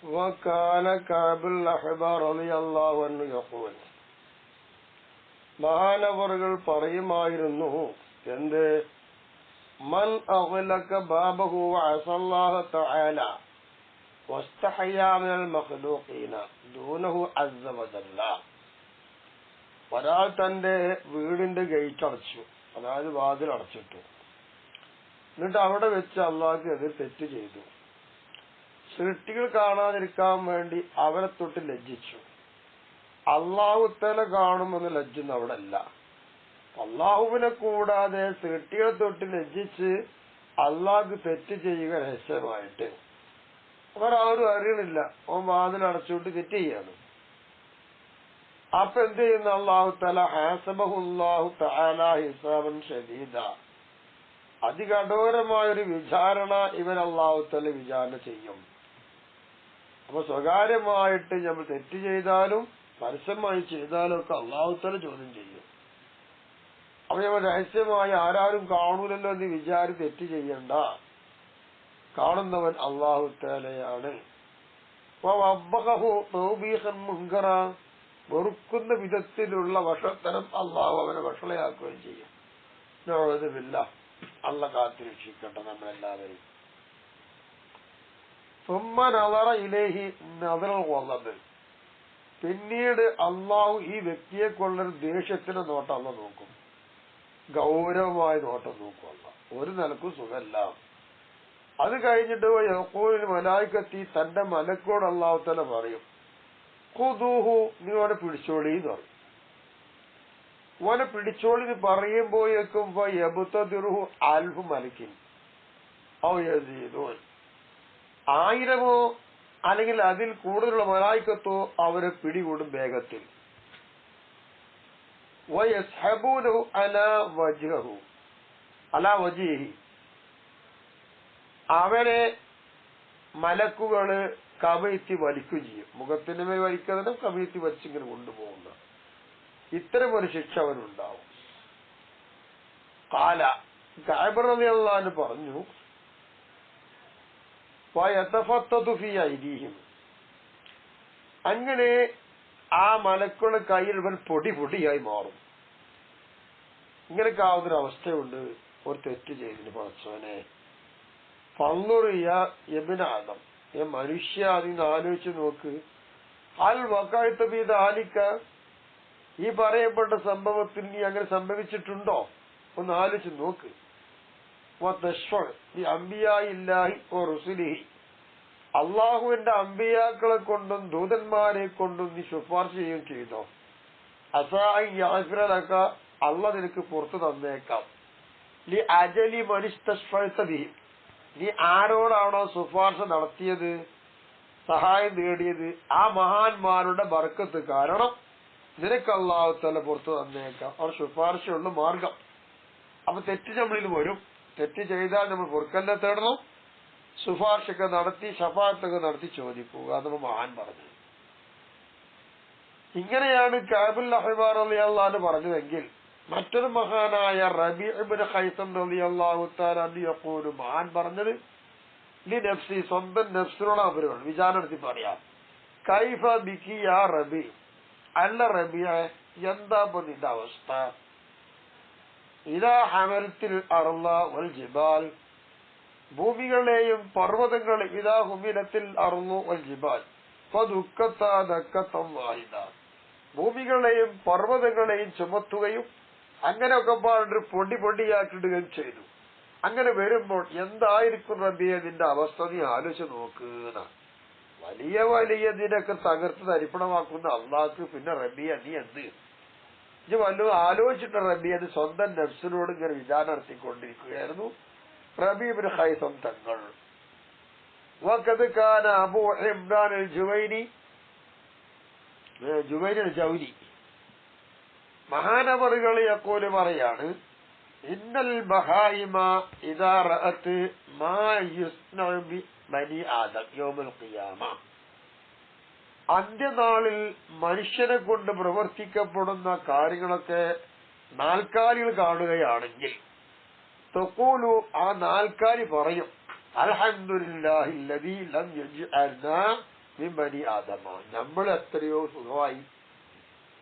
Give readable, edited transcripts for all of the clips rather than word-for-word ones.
وكان كعب الأحبار رضي الله عنه يقول മഹാനവറുകൾ പറയുമായിരുന്നു എന്ത് മൻ അഗ്ലക ബാബഹു വഅസല്ലാഹു തആല വസ്തഹയാ മിനൽ മഖ്ലൂഖീന ദൂനഹു അസ്സ വജല്ല. ഒരാൾ തന്റെ വീടിന്റെ ഗേറ്റ് അടച്ചു, അതായത് വാതിൽ അടച്ചിട്ടു. എന്നിട്ട് അവിടെ വെച്ച് അള്ളാഹ്ക്ക് എതിർ തെറ്റ് ചെയ്തു. സൃഷ്ടികൾ കാണാതിരിക്കാൻ വേണ്ടി അവരെ തൊട്ട് ലജ്ജിച്ചു. അള്ളാഹു തആല കാണുമെന്ന് ലജ്ജുന്ന അവിടെ അല്ല. അള്ളാഹുവിനെ കൂടാതെ സൃഷ്ടികളെ തൊട്ട് ലജ്ജിച്ച് അള്ളാഹ്ക്ക് തെറ്റ് ചെയ്യുക രഹസ്യമായിട്ട്. അവരാരും അറിയണില്ല, ഓൻ വാതിൽ അടച്ചുകൊണ്ട് തെറ്റ് ചെയ്യാണ്. അപ്പൊ എന്ത് ചെയ്യുന്ന അള്ളാഹു തആല ഹാസബഹുല്ലാഹു തആല ഹിസാബൻ ശദീദ, അതികഠോരമായൊരു വിചാരണ ഇവൻ അള്ളാഹു തആല വിചാരണ ചെയ്യും. അപ്പൊ സ്വകാര്യമായിട്ട് നമ്മൾ തെറ്റ് ചെയ്താലും പരസ്യമായി ചെയ്താലും ഒക്കെ അള്ളാഹു തആല ചോദ്യം ചെയ്യും. അപ്പൊ നമ്മൾ രഹസ്യമായി ആരാരും കാണൂലല്ലോ എന്ന് വിചാരിച്ച് തെറ്റ് ചെയ്യണ്ട, കാണുന്നവൻ അള്ളാഹു തആലയാണ്. വെറുക്കുന്ന വിധത്തിലുള്ള വഷത്തരം അള്ളാഹു അവനെ വഷളയാക്കുകയും ചെയ്യും. അള്ളാഹ് കാത്തുരക്ഷിക്കട്ടെ നമ്മളെല്ലാവരും. പിന്നീട് അള്ളാഹു ഈ വ്യക്തിയെ കൊണ്ടൊരു ദേഷ്യത്തിന് നോട്ടം അല്ല നോക്കും, ഗൗരവമായ നോട്ടം നോക്കും. അല്ല ഒരു നിലക്കും സുഖമല്ല. അത് കഴിഞ്ഞിട്ട് യഖൂൽ മലായികത്തി, തന്റെ മലക്കോട് അള്ളാഹു തആല പറയും, ഖുദൂഹു, നീ ഓനെ പിടിച്ചോളി എന്ന് പറയും. ഓനെ പിടിച്ചോളി പറയുമ്പോഴേക്കും യബ്തദിറുഹു അൽഫു മലക്കിൻ ഔ യസീദൂൻ, 1000 അല്ലെങ്കിൽ അതിൽ കൂടുതലുള്ള മലായികത്തോ അവരെ പിടികൂടും വേഗത്തിൽ. വയസ്ഹബൂനഹു അലാ വജ്ഹിഹി, അവരെ മലക്കുകള് കമഴ്ത്തി വലിക്കുകയും ചെയ്യും. മുഖത്തിന് മേൽ വലിക്കാതെ കമഴ്ത്തി വലിച്ചിങ്ങനെ കൊണ്ടുപോകുന്ന ഇത്തരമൊരു ശിക്ഷ അവനുണ്ടാവും. ഖാല, കഅബ് റളിയല്ലാഹു അൻഹു പറഞ്ഞു, വയതഫത്തതു ഫീ ഐദീഹിം, അങ്ങനെ ആ മലക്കുകളുടെ കയ്യിൽ ഇവൻ പൊടി പൊടിയായി മാറും. ഇങ്ങനെയൊക്കെ ആവുന്നൊരു അവസ്ഥയുണ്ട് ഒരു തെറ്റ് ചെയ്തതിന്. പടച്ചോനെ, ഫൻളുർ യാ ഇബ്ന ആദം, മനുഷ്യ, അതിന് ആലോചിച്ച് നോക്ക്, അൽ വഖഅത ഫീ ദാലിക, ഈ പറയപ്പെട്ട സംഭവത്തിൽ നീ അങ്ങനെ സംഭവിച്ചിട്ടുണ്ടോ ഒന്ന് ആലോചിച്ച് നോക്ക്. വതശ്ഫഉ ബി അംബിയാഇല്ലാഹി വറുസുലിഹി, അള്ളാഹുവിന്റെ അമ്പിയാക്കളെ കൊണ്ടും ദൂതന്മാരെ കൊണ്ടും നീ ശുപാർശ ചെയ്യുകയും ചെയ്തോ. അസാ അൻ യഗ്ഫിറ ലക, അള്ളാഹ് നിനക്ക് പുറത്തു തന്നേക്കാം. ലി അജലി മനിസ്തശ്ഫഅത ബിഹി, നീ ആരോടാണോ ശുപാർശ നടത്തിയത്, സഹായം നേടിയത്, ആ മഹാന്മാരുടെ ബർക്കത്ത് കാരണം നിനക്ക് അള്ളാഹു തആല പുറത്തു തന്നേക്കാം. അവർ ശുപാർശയുള്ള മാർഗം. അപ്പൊ തെറ്റ് നമ്മളിൽ വരും. തെറ്റ് ചെയ്താൽ നമ്മൾ പൊറുക്കലിനെ തേടണം, ശുപാർശയൊക്കെ നടത്തി ശഫാഅത്തൊക്കെ നടത്തി ചോദിക്കുക. നമ്മൾ മഹാൻ പറഞ്ഞു. ഇങ്ങനെയാണ് കഅബുൽ അഹ്ബാർ റളിയല്ലാഹു അൻഹു പറഞ്ഞതെങ്കിൽ മറ്റൊരു മഹാനായ റബീ ഇബ്നു ഖൈസം റളിയല്ലാഹു തആല അൻഹു യഖൂലു, മഹാൻ പറഞ്ഞത് ലി നഫ്സി, സ്വന്തം നഫ്സിനോട് അവർ വിചാരണ നടത്തി പറയാം, കൈഫ ബികി യാ റബീ, അല്ല റബീഅ, എന്താ നിന്റെ അവസ്ഥ, ഇദാ ഹമൽത്തിൽ അർള വൽ ജിബാൽ, ഭൂമികളെയും പർവ്വതങ്ങളെ, ഇദാ ഹുമിലത്തിൽ അർളു വൽ ജിബാൽ ഫദുക്കത ദക്കതൻ വാഹിദ, ഭൂമികളെയും പർവ്വതങ്ങളെയും ചുമത്തുകയും അങ്ങനെയൊക്കെ പാടൊരു പൊടി പൊടിയാക്കിടുകയും ചെയ്തു. അങ്ങനെ വരുമ്പോൾ എന്തായിരിക്കും റബ്ബിയെ നിന്റെ അവസ്ഥ, നീ ആലോചിച്ച് നോക്കുക. വലിയ വലിയ ഇതിനൊക്കെ തകർത്ത് തരിപ്പണമാക്കുന്ന അള്ളാഹ്ക്ക് പിന്നെ റബ്ബിയെ നീ എന്ത് ഇത് വല്ലതും ആലോചിച്ചിട്ട് റബ്ബിയെ അത് സ്വന്തം നഫ്സിനോട് ഇങ്ങനെ വിചാരണ നടത്തിക്കൊണ്ടിരിക്കുകയായിരുന്നു റബീ ഇബ്നു ഖൈസം തങ്ങൾ. വഖദ് കാന അബൂ ഇംറാൻ അൽ ജുവൈനി അൽ ജൗനി, മഹാനവറുകൾ യഖൂൽ പറയാണ്, ഇന്നൽ ബഹായിമ ഇദാ റഅത് മാ യുസ്നഉ ബി ബനി ആദം യൗമുൽ ഖിയാമ, അന്ത്യനാളിൽ മനുഷ്യനെ കൊണ്ട് പ്രവർത്തിക്കപ്പെടുന്ന കാര്യങ്ങളൊക്കെ നാൽക്കാലികൾ കാണുകയാണെങ്കിൽ തഖൂലു, ആ നാൽക്കാലി പറയും, അൽഹംദുലില്ലാഹില്ലദീ ലം യജ്അൽനാ ബനി ആദമ. നമ്മൾ എത്രയോ സുഖമായി.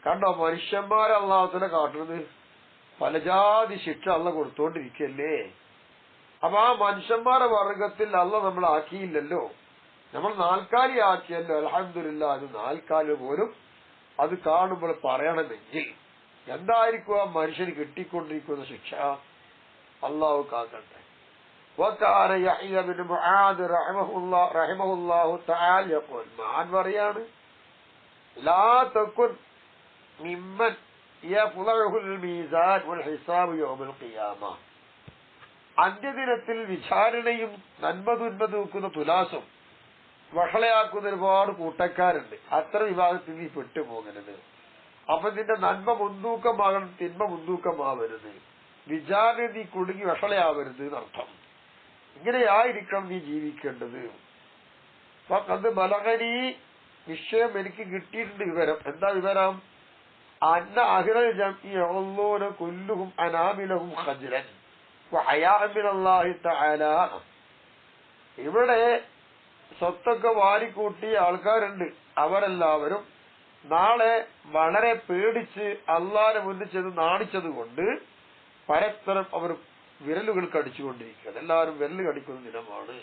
കണ്ടോ, മനുഷ്യന്മാരെ അള്ളാഹുവിനെ കാട്ടുന്നത് പലജാതി ശിക്ഷ അള്ള കൊടുത്തോണ്ടിരിക്കല്ലേ. അപ്പൊ ആ മനുഷ്യന്മാരുടെ വർഗത്തിൽ അള്ള നമ്മളെ ആക്കിയില്ലല്ലോ, നമ്മൾ നാൽക്കാലി ആക്കിയല്ലോ. അൽഹംദുലില്ലാ. അത് നാൽക്കാലി പോലും അത് കാണുമ്പോൾ പറയണമെങ്കിൽ എന്തായിരിക്കും ആ മനുഷ്യന് കിട്ടിക്കൊണ്ടിരിക്കുന്ന ശിക്ഷ? അള്ളാഹു കാക്കട്ടെ. وكان يحيى بن معاذ رحمه الله تعالى يقول മഹാൻ പറയാണ്, لا تكن ممن يفضحه الميزان والحساب يوم القيامة. അന്ത്യദിനത്തിൽ വിചാരണയും നന്മ തൂക്കുന്ന തുലാസും വഷളയാക്കുന്ന ഒരുപാട് കൂട്ടക്കാരുണ്ട്. അത്ര വിഭാഗത്തിൽ നീ പെട്ടുപോകരുത്. അപ്പൊ നിന്റെ നന്മ മുൻതൂക്കമാകണം, തിന്മ മുൻതൂക്കമാവരുത്. വിചാരണ നീ കുടുങ്ങി വഷളയാവരുത് എന്നർത്ഥം. ഇങ്ങനെയായിരിക്കണം നീ ജീവിക്കേണ്ടത്. അത് ബലഗനി, വിഷയം എനിക്ക് കിട്ടിയിട്ടുണ്ട് വിവരം. എന്താ വിവരം? അന്ന അഹ്ലൽ ജംഇ യഖുല്ലൂന കുല്ലുഹും അനാമിലഹും ഖജ്റൻ വഹയാഅ മിനല്ലാഹി തആല. ഇവിടെ സ്വത്തൊക്കെ വാരിക്കൂട്ടിയ ആൾക്കാരുണ്ട്. അവരെല്ലാവരും നാളെ വളരെ പേടിച്ച് അള്ളാഹുവിന്റെ മുന്നിൽ ചെന്ന് നാണിച്ചത് കൊണ്ട് പരസ്പരം അവർ വിരലുകൾ കടിച്ചുകൊണ്ടിരിക്കുകയാണ്. എല്ലാവരും വിരല് കടിക്കുന്ന ദിനമാണ്.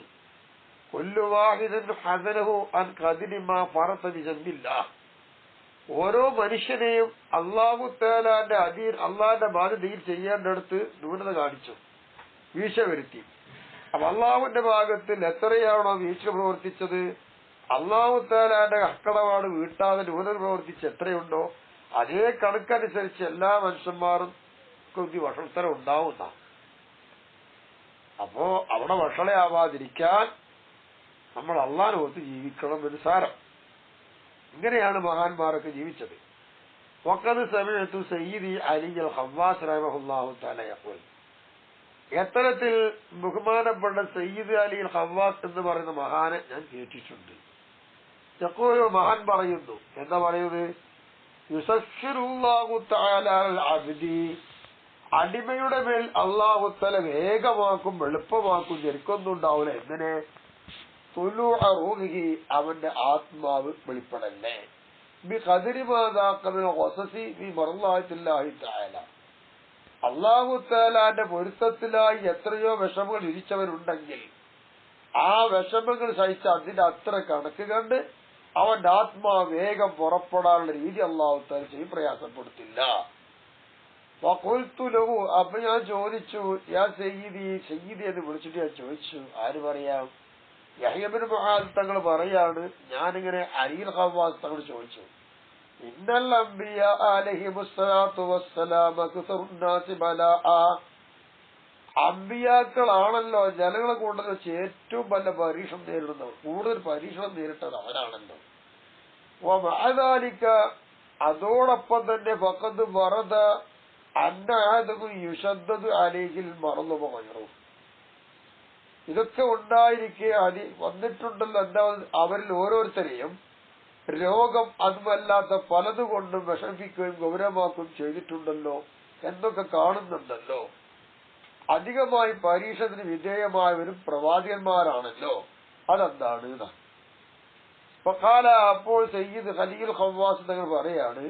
ഓരോ മനുഷ്യനെയും അള്ളാഹു തആലാന്റെ അള്ളാഹിന്റെ ബാധ്യതയിൽ ചെയ്യേണ്ടടുത്ത് ന്യൂനത കാണിച്ചു, വീഴ്ച വരുത്തി. അപ്പൊ അള്ളാഹുവിന്റെ ഭാഗത്തിൽ എത്രയാണോ വീഴ്ച പ്രവർത്തിച്ചത്, അള്ളാഹു തആലാന്റെ ഹക്കടപാട് വീട്ടാതെ ന്യൂനത പ്രവർത്തിച്ച് എത്രയുണ്ടോ അതേ കണക്കനുസരിച്ച് എല്ലാ മനുഷ്യന്മാരും വഷളത്തരം ഉണ്ടാവുന്ന. അപ്പോ അവിടെ വഷളയാവാതിരിക്കാൻ നമ്മൾ അള്ളാഹിനെ ഓർത്ത് ജീവിക്കണം എന്ന് സാരം. ഇങ്ങനെയാണ് മഹാന്മാരൊക്കെ ജീവിച്ചത്. വഖദ് സമിഅതു സയ്യിദി അലി അൽ ഖവ്വാസ് റഹിമഹുല്ലാഹു തആല യഖൂൽ. എത്തരത്തിൽ ബഹുമാനപ്പെട്ട സയ്യിദ് അലി അൽ ഖവ്വാസ് എന്ന് പറയുന്ന മഹാനെ ഞാൻ കേട്ടിട്ടുണ്ട്. യഖൂൽ, മഹാൻ പറയുന്നു, എന്താ പറയുന്നത്? യുസഖിറുല്ലാഹു തആല അൽ അബ്ദി, അടിമയുടെ മേൽ അള്ളാഹു തആല വേഗമാക്കും, എളുപ്പമാക്കും, ഞെരുക്കൊന്നും ഉണ്ടാവില്ല. എങ്ങനെ? തുലൂഅ റൂഹിഹി, അവന്റെ ആത്മാവ് വെളിപ്പെടല്ലേ. ബിഖദ്രി മാ ദാഖ മിൻ ഖസസി ഫീ മർളാത്തില്ലാഹി തആല, അള്ളാഹു തആലാന്റെ പൊരുത്തത്തിലായി എത്രയോ വിഷമങ്ങൾ ഇരിച്ചവരുണ്ടെങ്കിൽ ആ വിഷമങ്ങൾ സഹിച്ച അതിന്റെ അത്ര കണക്ക് കണ്ട് അവന്റെ ആത്മാവ് വേഗം പുറപ്പെടാനുള്ള രീതി അള്ളാഹു തആല ചെയ്യും, പ്രയാസപ്പെടുത്തില്ല. വഖുൽതു, അപ്പൊ ഞാൻ ചോദിച്ചു, യാ സയ്യിദി, സയ്യിദി എന്ന് വിളിച്ചിട്ട് ഞാൻ ചോദിച്ചു, ആര് പറയാം? യഹ്യ ഇബ്നു മുആദ് തങ്ങൾ പറയാണ്, ഞാനിങ്ങനെ അലീൽ ഖവ്വാസ് തങ്ങൾ ചോദിച്ചു, ഇന്നൽ അംബിയ അലൈഹിമുസ്സലാത്തു വസ്സലാം അക്സറുന്നാസി ബലാഅ, അംബിയാക്കളാണല്ലോ ജനങ്ങളെ കൂട്ടത്തിൽ വെച്ച് ഏറ്റവും നല്ല പരീക്ഷണം നേരിടുന്നവർ, കൂടുതൽ പരീക്ഷണം നേരിട്ടത് അവരാണല്ലോ. വമഅ ദാലിക, അതോടൊപ്പം തന്നെ ഫഖദ് വറദ അന്ന അഹദഹും യുശദ്ദദു അലൈഹിൽ മർളു വഗൈറു, ഇതൊക്കെ ഉണ്ടായിരിക്കെ വന്നിട്ടുണ്ടല്ലോ. എന്താ? അവരിൽ ഓരോരുത്തരെയും രോഗം അതുമല്ലാത്ത പലതുകൊണ്ടും വിഷമിപ്പിക്കുകയും ഗൗരവമാക്കുകയും ചെയ്തിട്ടുണ്ടല്ലോ എന്നൊക്കെ കാണുന്നുണ്ടല്ലോ. അധികമായി പരീക്ഷണത്തിന് വിധേയമായവരും പ്രവാചകന്മാരാണല്ലോ. അതെന്താണ്? അപ്പോൾ സയ്യിദ് ഖലീൽ ഖവ്വാസ് തങ്ങൾ പറയാണ്,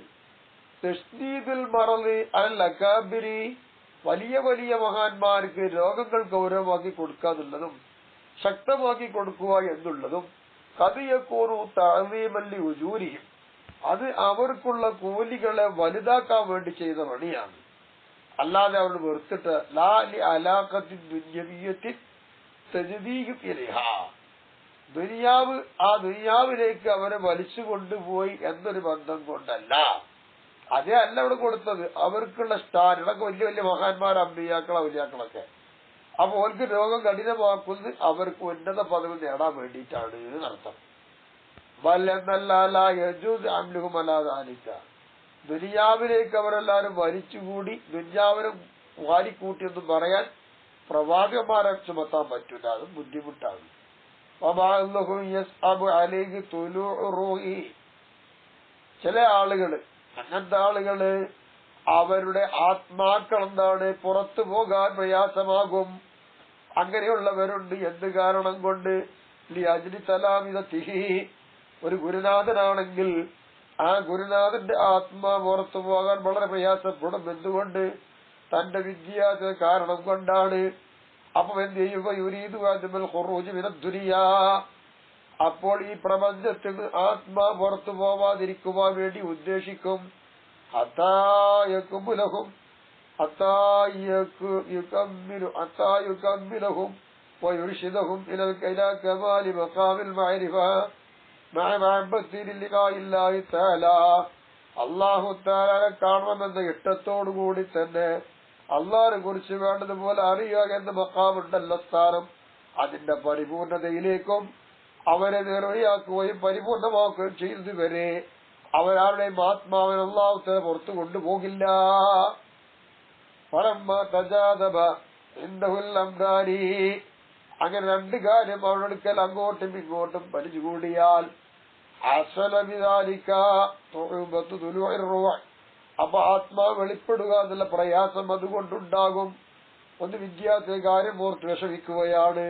തശ്ദീദുൽ മറളി അൽ അകാബിരി, വലിയ വലിയ മഹാന്മാർക്ക് രോഗങ്ങൾ ഗൗരവമാക്കി കൊടുക്കാന്നുള്ളതും ശക്തമാക്കി കൊടുക്കുക എന്നുള്ളതും കദിയക്കൂറു തഅദീമല്ലി ഉജൂരിഹിം, അത് അവർക്കുള്ള കൂലികളെ വലുതാക്കാൻ വേണ്ടി ചെയ്ത പണിയാണ്. അല്ലാതെ അവർ വെറുത്തിട്ട് ലാ ലി അലാഖത്തി ദുനിയവിയത്തി തജ്ദീഹു ഇലൈഹാ, ദുനിയാവ്, ആ ദുനിയാവിലേക്ക് അവരെ വലിച്ചു കൊണ്ടുപോയി എന്നൊരു ബന്ധം കൊണ്ടല്ല. അതേ അല്ല അവിടെ കൊടുത്തത്. അവർക്കുള്ള സ്ഥാനം, ഇതൊക്കെ വലിയ വലിയ മഹാന്മാർ, അമ്പിയാക്കളോ വലിയാക്കളൊക്കെ. അപ്പൊ അവർക്ക് രോഗം കഠിനമാക്കുന്നത് അവർക്ക് ഉന്നത പദവി നേടാൻ വേണ്ടിയിട്ടാണ് എന്നർത്ഥം. ദുനിയാവിലേക്ക് അവരെല്ലാരും വലിച്ചുകൂടി ദുനിയാവിനെ വാരിക്കൂട്ടിയൊന്നും പറയാൻ പ്രവാചകന്മാരെ ചുമത്താൻ പറ്റൂല, അതും ബുദ്ധിമുട്ടാണ്. ചില ആളുകള്, അങ്ങനത്തെ ആളുകള് അവരുടെ ആത്മാക്കൾ എന്താണ് പുറത്തു പോകാൻ പ്രയാസമാകും. അങ്ങനെയുള്ളവരുണ്ട്. എന്ത് കാരണം കൊണ്ട്? ഒരു ഗുരുനാഥനാണെങ്കിൽ ആ ഗുരുനാഥന്റെ ആത്മാവ് പുറത്തു പോകാൻ വളരെ പ്രയാസപ്പെടും. എന്തുകൊണ്ട്? തന്റെ വിദ്യാഭ്യാസ കാരണം കൊണ്ടാണ്. അപ്പൊ എന്ത് ചെയ്യുക? ദുനിയാ, അപ്പോൾ ഈ പ്രപഞ്ചത്തിൽ നിന്ന് ആത്മാ പുറത്തു പോവാതിരിക്കുവാൻ വേണ്ടി ഉദ്ദേശിക്കും. അത്തായക്കുലഹും അത്തായുക്കമ്മിലഹും വയുർഷിദഹും ഇലാ കമാലി മഖാമിൽ മഅരിഫ മഅ മഹബ്ബത്തി ലില്ലാഹി തആല. അല്ലാഹു തആലയെ കാണണമെന്ന ഇഷ്ടത്തോടുകൂടി തന്നെ അള്ളാഹിനെ കുറിച്ച് വേണ്ടതുപോലെ അറിയുക എന്ന മഖാമുണ്ടല്ലോ, സ്ഥാനം, അതിന്റെ പരിപൂർണതയിലേക്കും അവരെ നേർവഴിയാക്കുകയും പരിപൂർണമാക്കുകയും ചെയ്യുന്നതുവരെ അവരാരുടെയും ആത്മാവിനെ അല്ലാഹു തആല പുറത്തു കൊണ്ടുപോകില്ല. അങ്ങനെ രണ്ട് കാര്യം അവരെടുക്കൽ അങ്ങോട്ടും ഇങ്ങോട്ടും പരിചുകൂടിയാൽ അപ്പൊ ആത്മാവ് വെളിപ്പെടുക എന്നുള്ള പ്രയാസം അതുകൊണ്ടുണ്ടാകും. ഒന്ന് വിദ്യാർത്ഥി കാര്യം ഓർത്ത് വിഷമിക്കുകയാണ്,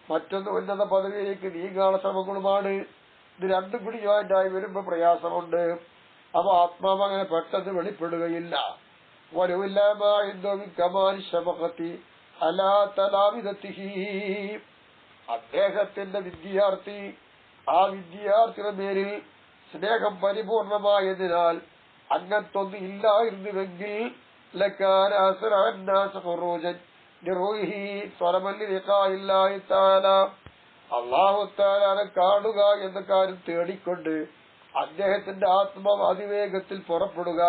മറ്റൊന്ന് ഉന്നത പദവിയിലേക്ക് നീങ്ങാനുള്ള ശ്രമങ്ങളുമാണ്. ഇത് രണ്ടും കൂടി ജോയിന്റായി വരുമ്പോ പ്രയാസമുണ്ട്. അപ്പൊ ആത്മാവ് അങ്ങനെ പെട്ടെന്ന് വെളിപ്പെടുകയില്ല. അദ്ദേഹത്തിന്റെ വിദ്യാർത്ഥി, ആ വിദ്യാർത്ഥിയുടെ പേരിൽ സ്നേഹം പരിപൂർണമായതിനാൽ അങ്ങനത്തൊന്നും ഇല്ലായിരുന്നുവെങ്കിൽ അല്ലാഹു തആലയെ കാണുക എന്ന കാര്യം തേടിക്കൊണ്ട് അദ്ദേഹത്തിന്റെ ആത്മാവ് അതിവേഗത്തിൽ പുറപ്പെടുക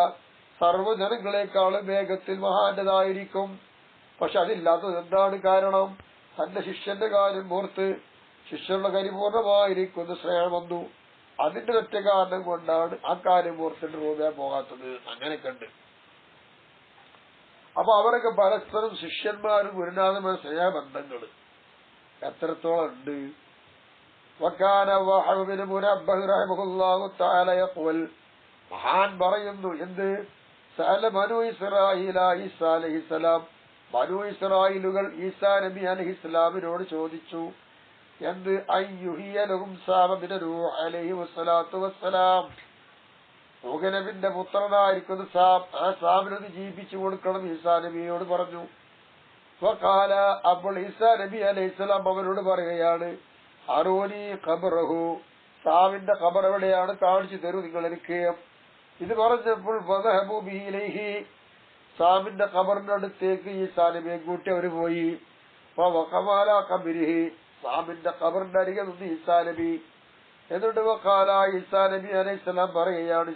സർവ്വജനങ്ങളെക്കാളും വേഗത്തിൽ മഹാന്റതായിരിക്കും. പക്ഷെ അതില്ലാത്തത് എന്താണ് കാരണം? തന്റെ ശിഷ്യന്റെ കാര്യം ഓർത്ത് ശിഷ്യരുടെ പരിപൂർണമായിരിക്കുന്ന സ്നേഹം വന്നു. അതിന്റെ ഒറ്റ കാരണം കൊണ്ടാണ് ആ കാര്യം ഓർത്തിട്ട് റൂമേ പോകാത്തത്. അങ്ങനെയൊക്കെ ഉണ്ട്. അപ്പൊ അവരൊക്കെ പരസ്പരം ശിഷ്യന്മാരും ഗുരുനാഥന്മാരും സ്നേഹബന്ധങ്ങൾ എത്രത്തോളം ഉണ്ട്? മഹാൻ പറയുന്നു, എന്ത്? ബനൂ ഇസ്രായേലുകൾ ഈസാ നബി അലൈഹിസ്സലാമിനോട് ചോദിച്ചു, എന്ത്? അയ്യുഹിയലഹും സാബിന നൂഹ് അലൈഹി വസ്സലാത്തു വസ്സലാം, നൂഹ് നബിന്റെ പുത്രനായിരിക്കുന്ന സാബ്, ആ സാബിനൊന്ന് ജീവിപ്പിച്ചു കൊടുക്കണം ഈസാ നബിയോട് പറഞ്ഞു. വഖാല, അപ്പോൾ ഈസാ നബി അലൈഹിസ്സലാം അവനോട് പറയുകയാണ്, അറൂനി ഖബറഹു, സാബിന്റെ ഖബർ എവിടെയാണ്? കാണിച്ചു തരൂ നിങ്ങൾ എനിക്ക്. ഇത് പറഞ്ഞപ്പോൾ ഫദഹബു ബിഹി ഇലൈഹി, സാബിന്റെ ഖബറിന്റെ അടുത്തേക്ക് ഈസാ നബിയെ കൂട്ടി അവർ പോയി. വഖമാല ഖബരിഹി, സാബിന്റെ ഖബറിന്റെ അരികെ നിന്ന് ഈസാ നബി. എന്നിട്ട് വഖാല, ഈസാ നബി അലൈഹിസ്സലാം പറയുകയാണ്,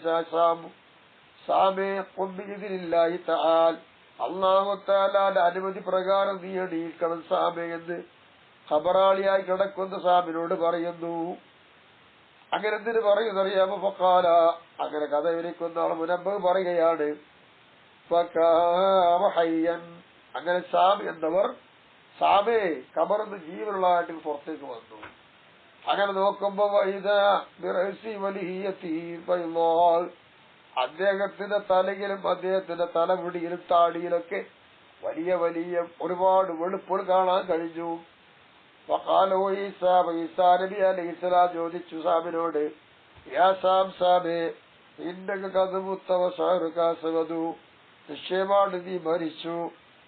സാമേ ഖും ബിഇദ്നില്ലാഹി തആല, അല്ലാഹു തആലയുടെ അനുമതി പ്രകാരം നീ എണീക്കണം സാമേ എന്ന് ഖബറാളിയായി കിടക്കുന്ന സാബിനോട് പറയുന്നു. അങ്ങനെ എന്തിനു പറയുന്നറിയാമോ? ഫഖാല, അങ്ങനെ കഥ വിവരിക്കുന്ന ആൾ മുനബ്ബഹ് പറയുകയാണ്, അങ്ങനെ സാബ് എന്നവർ സാബേ ഖബറിന്ന് ജീവനുള്ളതായിട്ട് പുറത്തേക്ക് വന്നു. അങ്ങനെ നോക്കുമ്പോ അദ്ദേഹത്തിന്റെ തലയിലും അദ്ദേഹത്തിന്റെ തലമുടിയിലും താടിയിലൊക്കെ വലിയ വലിയ ഒരുപാട് വെളുപ്പുകൾ കാണാൻ കഴിഞ്ഞു. ഈസാ നബി അലൈഹിസ്സലാം ചോദിച്ചു സാബിനോട്, യാ സാബേ, നിശ്ചയമാണ് നീ മരിച്ചു.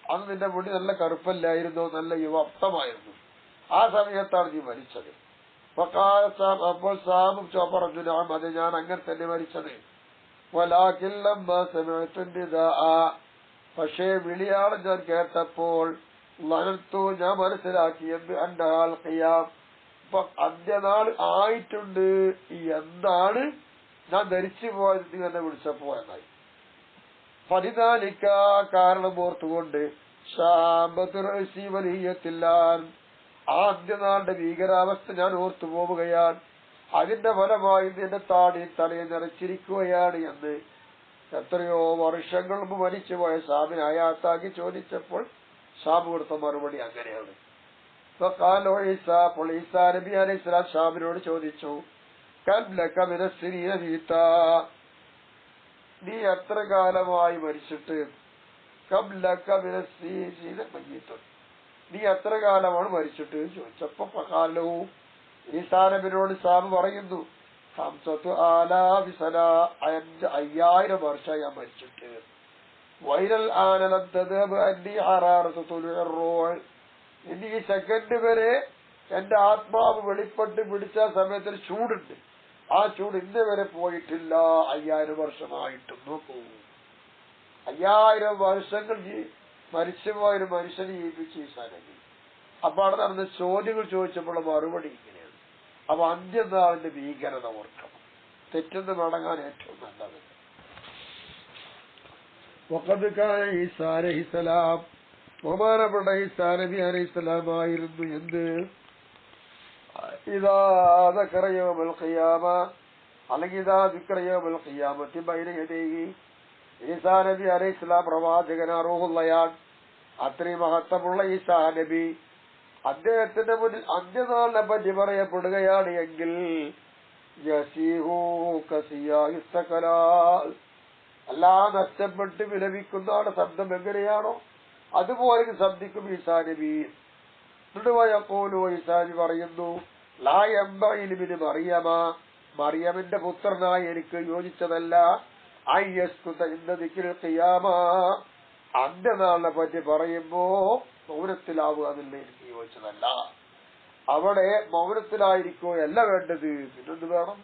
അന്ന് നിന്റെ മുടി നല്ല കറുപ്പല്ലായിരുന്നു, നല്ല യുവപ്തമായിരുന്നു. ആ സമയത്താണ് നീ മരിച്ചത്. അപ്പോൾ സാബും പറഞ്ഞു, അതെ, ഞാൻ അങ്ങനെ തന്നെ മരിച്ചത്. പക്ഷേ വിളിയാളം ഞാൻ കേട്ടപ്പോൾ ഞാൻ മനസ്സിലാക്കിയത് അന്റഹാൽ ഖിയാം, ഇപ്പൊ അന്ത്യനാൾ ആയിട്ടുണ്ട് എന്താണ് ഞാൻ ധരിച്ചു പോയത് നീ എന്നെ വിളിച്ചപ്പോ എന്നായി. ഫലിദാലിക, കാരണം ഓർത്തുകൊണ്ട് ആ അന്ത്യനാളുടെ ഭീകരാവസ്ഥ ഞാൻ ഓർത്തു പോവുകയാണ്. അതിന്റെ ഫലമായി എന്റെ താടി തലയെ നിറച്ചിരിക്കുകയാണ് എന്ന് എത്രയോ വർഷങ്ങൾ മുമ്പ് മരിച്ചുപോയ സാബിനെ അയാത്താക്കി ചോദിച്ചപ്പോൾ സാബ് കൊടുത്ത മറുപടി അങ്ങനെയാണ്. അപ്പോൾ ഈസാ നബി അലൈഹി സ്വലാം സാബിനോട് ചോദിച്ചു, നീ എത്ര കാലമായി മരിച്ചിട്ട്? നീ എത്ര കാലമാണ് മരിച്ചിട്ട് ചോദിച്ചപ്പോ ഈസാ നബിയോട് സാബ് പറയുന്നു, 5000 വർഷം ഞാൻ മരിച്ചിട്ട്. വൈരൽ ഇനി ഈ സെക്കൻഡ് വരെ എന്റെ ആത്മാവ് വെളിപ്പെട്ട് പിടിച്ച സമയത്തിൽ ചൂടുണ്ട്. ആ ചൂട് ഇന്ന് വരെ പോയിട്ടില്ല. 5000 വർഷമായിട്ടും. നോക്കൂ, 5000 വർഷങ്ങൾ മരിച്ചുപോയൊരു മനുഷ്യനെ ജീവിപ്പിച്ച് ഈസാ നബി. അപ്പൊ അവിടെ നടന്ന ചോദ്യങ്ങൾ ചോദിച്ചപ്പോൾ മറുപടി ഇങ്ങനെയാണ്. അപ്പൊ അന്ത്യനാളിന്റെ ഭീകരത ഓർക്കണം. തെറ്റെന്ന് മടങ്ങാൻ ഏറ്റവും നല്ലത്. ഈസാ അലൈഹിസ്സലാം, ബഹുമാനപ്പെട്ട ഈസാ നബി അലൈഹിസ്സലാമായിരുന്നു എന്ത്? ഇദാ ദക്കറ യൗമൽ ഖിയാമ, അല്ലെങ്കിൽ ഇദാ ദിക്റ യൗമൽ ഖിയാമത്തി ബൈന യദൈഹി. ഈസാ നബി അലൈഹിസ്സലാം പ്രവാചകനാ, റൂഹുള്ളയാൻ. അത്രയും മഹത്വമുള്ള ഈസാ നബി അദ്ദേഹത്തിന്റെ മുന്നിൽ അന്ത്യനാളിനെ പറ്റി പറയപ്പെടുകയാണ് എങ്കിൽ എല്ലാം നഷ്ടപ്പെട്ട് വിലപിക്കുന്ന ആളുടെ ശബ്ദം എങ്ങനെയാണോ അതുപോലെ ശബ്ദിക്കും ഈസാ നബി. പോലോ ഈസാ നബി പറയുന്നു, ലാ യംബഇലിബിന് മറിയമ, മറിയമിന്റെ പുത്രനായി എനിക്ക് യോജിച്ചതല്ല. അയ്യസ്കുത ഇന്ന ദിക്റിൽ ഖിയാമ, അന്ത്യനാളിനെ പറ്റി പറയുമ്പോ മൗനത്തിലാവുക എന്നുള്ള എനിക്ക് യോജിച്ചതല്ല. അവിടെ മൗനത്തിലായിരിക്കുകയല്ല വേണ്ടത്, പിന്നെന്ത് വേണം?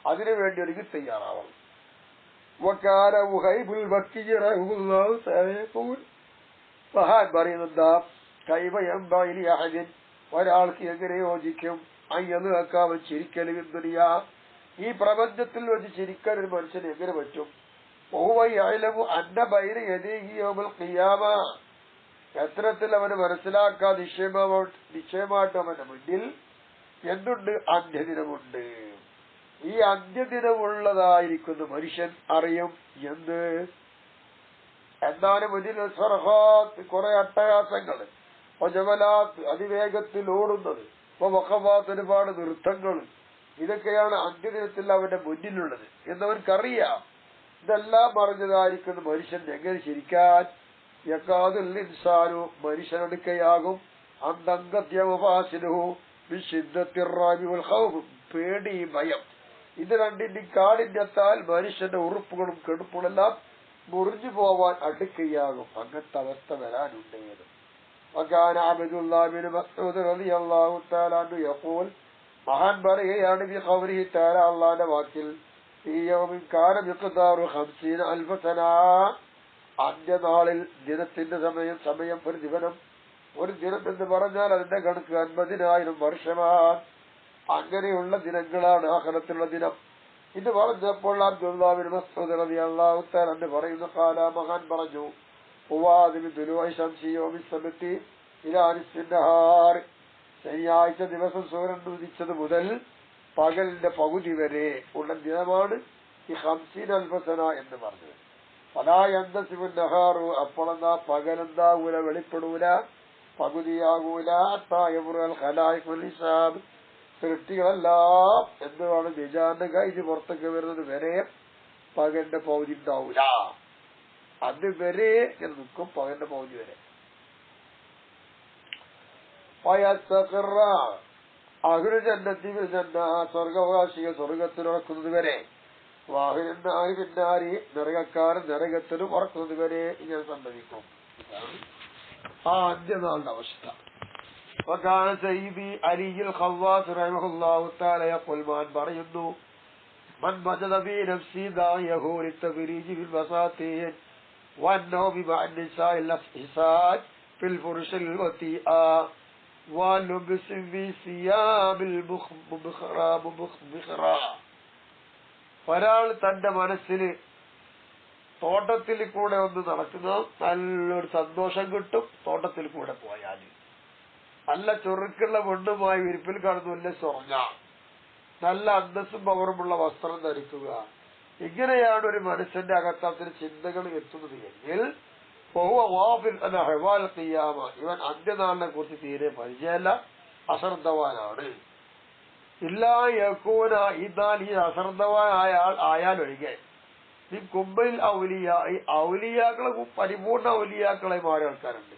അതിനുവേണ്ടി ഒരുങ്ങി തയ്യാറാവണം. മഹാൻ പറയുന്നെന്താ, ഒരാൾക്ക് എങ്ങനെ യോജിക്കും അയ്യക്കാവൻ ചിരിക്കലും ദുനിയ, ഈ പ്രപഞ്ചത്തിൽ വെച്ച് ചിരിക്കാൻ ഒരു മനുഷ്യന് എങ്ങനെ പറ്റും? എത്തരത്തിൽ അവന് മനസ്സിലാക്കാൻ നിശ്ചയമായിട്ട് അവന്റെ മുന്നിൽ എന്തുണ്ട്? അന്ത്യദിനമുണ്ട്. ഈ അന്ത്യദിനമുള്ളതായിരിക്കുന്ന മനുഷ്യൻ അറിയും എന്ത്? എന്നാലും മുന്നിൽ കുറെ അട്ടഹാസങ്ങൾ, അതിവേഗത്തിൽ ഓടുന്നത്, ഒരുപാട് നൃത്തങ്ങൾ, ഇതൊക്കെയാണ് അന്ത്യദിനത്തിൽ അവന്റെ മുന്നിലുള്ളത് എന്നവർക്കറിയാം. ഇതെല്ലാം പറഞ്ഞതായിരിക്കുന്ന മനുഷ്യൻ എങ്ങനെ ചിരിക്കാൻ? യക്കാദുൽ ഇൻസാനു, മനുഷ്യനടുക്കയാകും, അന്തംഗത്യവഭാസിനുഹു ബിശിദ്ദത്തിർ ഖൗഫ്, പേടി, ഭയം, ഇത് രണ്ടിന്റെയും കാഠിന്യത്താൽ മനുഷ്യന്റെ ഉറുപ്പുകളും കെടുപ്പുകളെല്ലാം മുറിഞ്ഞു പോവാൻ അടുക്കയാകും. അങ്ങനത്തെ അവസ്ഥ വരാനുണ്ടേത്. വകാന അബ്ദുല്ലാഹ് ബിൻ മസ്ഊദ് റളിയല്ലാഹു തആല അൻഹു യഖൂൽ, മഹാൻ പറയുകയാണ് ബി ഖൗലിഹി തആല, അല്ലാഹുവിന്റെ വാക്കിൽ, ഈ യൗമിൻ കാന മിഖ്ദാറു 50000 സന, അന്ത്യനാളിൽ ദിനത്തിന്റെ സമയം ഒരു ദിനം എന്ന് പറഞ്ഞാൽ അതിന്റെ കണക്ക് 50,000 വർഷമാണ്. അങ്ങനെയുള്ള ദിനങ്ങളാണ് ആഖിറത്തിലുള്ള ദിനം. ഇത് പറഞ്ഞപ്പോൾ അബ്ദുല്ലാഹ് ബിൻ മസ്ഊദ് റളിയല്ലാഹു തആല അൻഹു പറയുന്നു, ഖാല, മഹാൻ പറഞ്ഞു, ശനിയാഴ്ച ദിവസം സൂര്യൻ ഉദിച്ചത് മുതൽ പകലിന്റെ പകുതി വരെ ഉള്ള ദിനമാണ് ഈ 50,000 സന എന്ന് പറഞ്ഞത്. പലായന്തസിബുന്നഹാറു, അപ്പോഴെന്താ പകലെന്താവൂല, വെളിപ്പെടൂല, പകുതിയാകൂല. സൃഷ്ടികളെല്ലാം എന്താണ് നിജാന്റെ കഴിഞ്ഞ് പുറത്തൊക്കെ വരുന്നത് വരെ പകലിന്റെ പകുതി ഉണ്ടാവൂല. അത് വരെ ഇങ്ങനെ നിൽക്കും, പകലിന്റെ പകുതി വരെ. സ്വർഗവാസികൾ സ്വർഗത്തിൽ ഉറക്കുന്നത് വരെ, വാഹിനാരി പിന്നാരി നരകക്കാരൻ നരകത്തിനും ഉറക്കുന്നത് വരെ ഇങ്ങനെ സംഭവിക്കും. ആ അന്ത്യനാളുടെ അവസ്ഥ. പറയുന്നു, മൻ വജദ ഫീ നഫ്സി ദായഹു ലിതഫരീജി ഫിൽ വസാതീൻ വന്നൗമി മഅ നിസാഇൽ ഇഹ്സാൻ ഫിൽ ഫുർഷിൽ വതിആ വലുബ്സ് ഫീ സിയാബിൽ മുഖ്റ. ഒരാൾ തന്റെ മനസ്സിൽ തോട്ടത്തിൽ കൂടെ ഒന്ന് നടക്കുന്ന നല്ലൊരു സന്തോഷം കിട്ടും. തോട്ടത്തിൽ കൂടെ പോയാൽ നല്ല ചൊറുക്കുള്ള പെണ്ണുമായി വിരിപ്പിൽ കാണുന്നില്ല സ്വർണ്ണ, നല്ല അന്തസ്സും പവറുമുള്ള വസ്ത്രം ധരിക്കുക. ഇങ്ങനെയാണ് ഒരു മനുഷ്യന്റെ അകത്തത്തിന് ചിന്തകൾ എത്തുന്നത് എങ്കിൽ ഇവൻ അന്ത്യനാളിനെ കുറിച്ച് തീരെ പരിചയമല്ല, അശ്രദ്ധവാനാണ്. ഇല്ലാ യകൂന, എന്നാൽ ഈ അശ്രദ്ധവാനായ ആയാലൊഴികെ ഈ കുമ്പയിൽ ഔലിയാക്കളെ പരിപൂർണ ഔലിയാക്കളെ മാറിയ ആൾക്കാരുണ്ട്.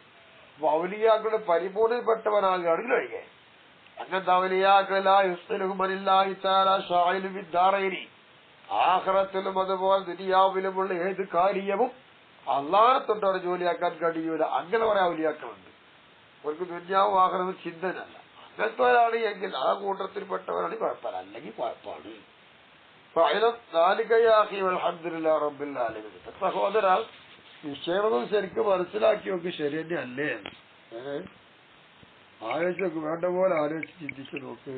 അപ്പൊ ഔലിയാക്കളുടെ പരിപൂർണപ്പെട്ടവനാകുകയാണെങ്കിൽ ഒഴികെ അങ്ങനത്തെ ഔലിയാക്കളില്ലാഹിത്താരി ആഖിറത്തിലും അതുപോലെ ദുനിയാവിലുമുള്ള ഏത് കാര്യവും അള്ളാഹനെ തൊട്ടവരെ ജോലിയാക്കാൻ കഴിയൂല. അങ്ങനെ കുറെ ഔലിയാക്കളുണ്ട്. അവർക്ക് ദുനിയാവും ആഖിറത്തും ചിന്തനല്ല. അങ്ങനത്തെവരാണ് എങ്കിൽ ആ കൂട്ടത്തിൽപ്പെട്ടവരാണ് കുഴപ്പമില്ല, അല്ലെങ്കിൽ കുഴപ്പമാണ്. സഹോദര, വിഷയമൊന്നും ശരിക്കും മനസ്സിലാക്കി നോക്കി ശരി തന്നെ അല്ലേ? ആലോചിച്ച് നോക്ക്, വേണ്ട പോലെ ആലോചിച്ച് ചിന്തിച്ചു നോക്ക്.